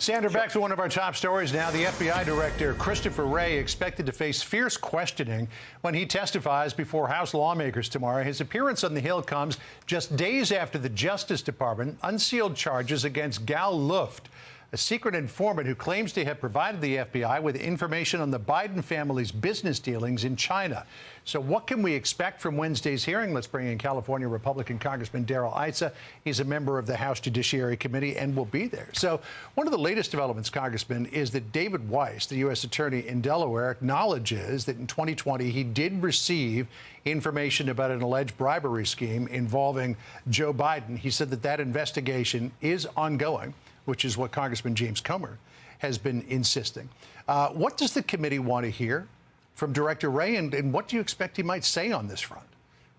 Sandra, back to one of our top stories now. The FBI Director Christopher Wray expected to face fierce questioning when he testifies before House lawmakers tomorrow. His appearance on the Hill comes just days after the Justice Department unsealed charges against Gallup, a secret informant who claims to have provided the FBI with information on the Biden family's business dealings in China. So what can we expect from Wednesday's hearing? Let's bring in California Republican Congressman Darrell Issa. He's a member of the House Judiciary Committee and will be there. So one of the latest developments, Congressman, is that David Weiss, the U.S. Attorney in Delaware, acknowledges that in 2020 he did receive information about an alleged bribery scheme involving Joe Biden. He said that that investigation is ongoing, which is what Congressman James Comer has been insisting. What does the committee want to hear from Director Wray, and what do you expect he might say on this front?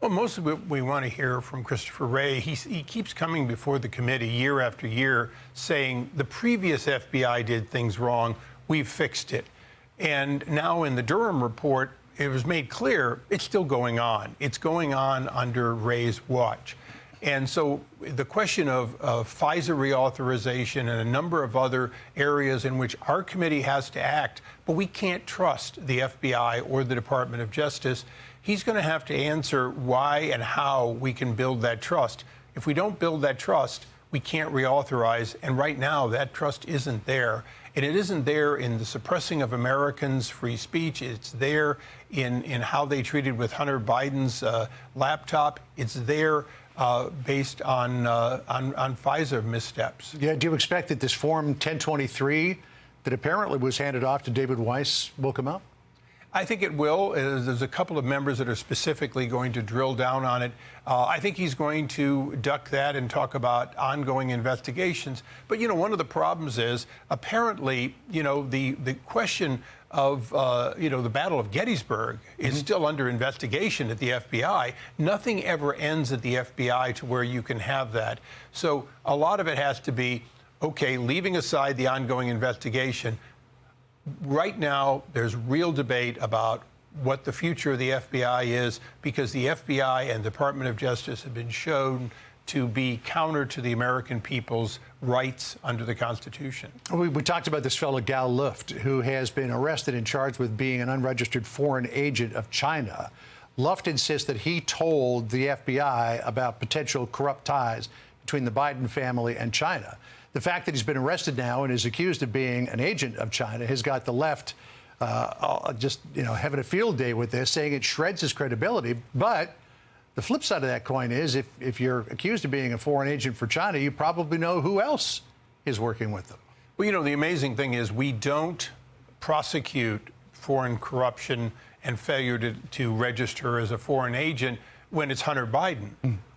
Well, most of what we want to hear from Christopher Wray, he keeps coming before the committee year after year saying the previous FBI did things wrong, we've fixed it. And now in the Durham report, it was made clear it's still going on. It's going on under Wray's watch. And so the question of FISA reauthorization and a number of other areas in which our committee has to act, but we can't trust the FBI or the Department of Justice, he's going to have to answer why and how we can build that trust. If we don't build that trust, we can't reauthorize. And right now, that trust isn't there. And it isn't there in the suppressing of Americans' free speech. It's there in how they treated with Hunter Biden's laptop. It's there based on FISA missteps. Yeah, do you expect that this Form 1023 that apparently was handed off to David Weiss will come out? I think it will. There's a couple of members that are specifically going to drill down on it. I think he's going to duck that and talk about ongoing investigations. But, you know, one of the problems is apparently, you know, the question of, you know, the Battle of Gettysburg is still under investigation at the FBI. Nothing ever ends at the FBI to where you can have that. So a lot of it has to be, okay, leaving aside the ongoing investigation, right now, there's real debate about what the future of the FBI is because the FBI and Department of Justice have been shown to be counter to the American people's rights under the Constitution. We talked about this fellow, Gallup, who has been arrested and charged with being an unregistered foreign agent of China. Luft insists that he told the FBI about potential corrupt ties between the Biden family and China. The fact that he's been arrested now and is accused of being an agent of China has got the left just, you know, having a field day with this, saying it shreds his credibility. But the flip side of that coin is if you're accused of being a foreign agent for China, you probably know who else is working with them. Well, you know, the amazing thing is we don't prosecute foreign corruption and failure to register as a foreign agent when it's Hunter Biden.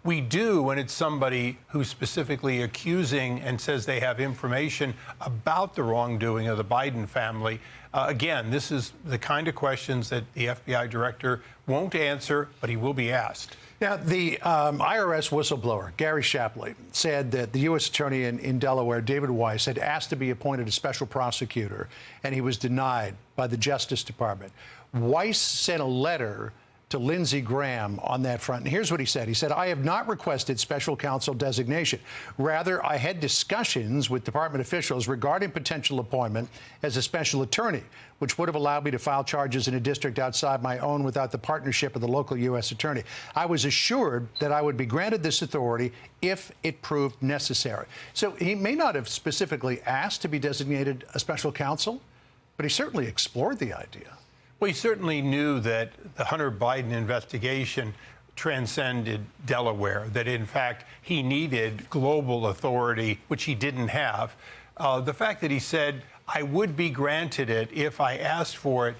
We do when it's somebody who's specifically accusing and says they have information about the wrongdoing of the Biden family. Again, this is the kind of questions that the FBI director won't answer, but he will be asked. Now, the IRS whistleblower, Gary Shapley, said that the U.S. Attorney in Delaware, David Weiss, had asked to be appointed a special prosecutor, and he was denied by the Justice Department. Weiss sent a letter to Lindsey Graham on that front. And here's what he said. He said, I have not requested special counsel designation. Rather, I had discussions with department officials regarding potential appointment as a special attorney, which would have allowed me to file charges in a district outside my own without the partnership of the local U.S. attorney. I was assured that I would be granted this authority if it proved necessary. So he may not have specifically asked to be designated a special counsel, but he certainly explored the idea. Well, he certainly knew that the Hunter Biden investigation transcended Delaware, that in fact he needed global authority, which he didn't have. The fact that he said, I would be granted it if I asked for it,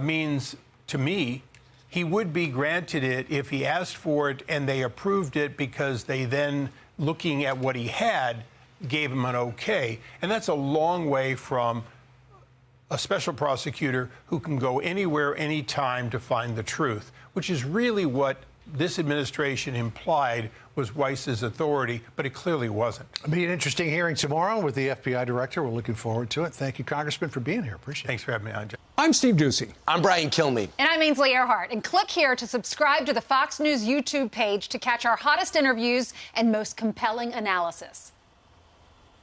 means to me he would be granted it if he asked for it and they approved it because they then, looking at what he had, gave him an okay. And that's a long way from a special prosecutor who can go anywhere, anytime to find the truth, which is really what this administration implied was Weiss's authority, but it clearly wasn't. It'll be an interesting hearing tomorrow with the FBI director. We're looking forward to it. Thank you, Congressman, for being here. Appreciate it. Thanks for having me on, John. I'm Steve Ducey. I'm Brian Kilmeade. And I'm Ainsley Earhart. And click here to subscribe to the Fox News YouTube page to catch our hottest interviews and most compelling analysis.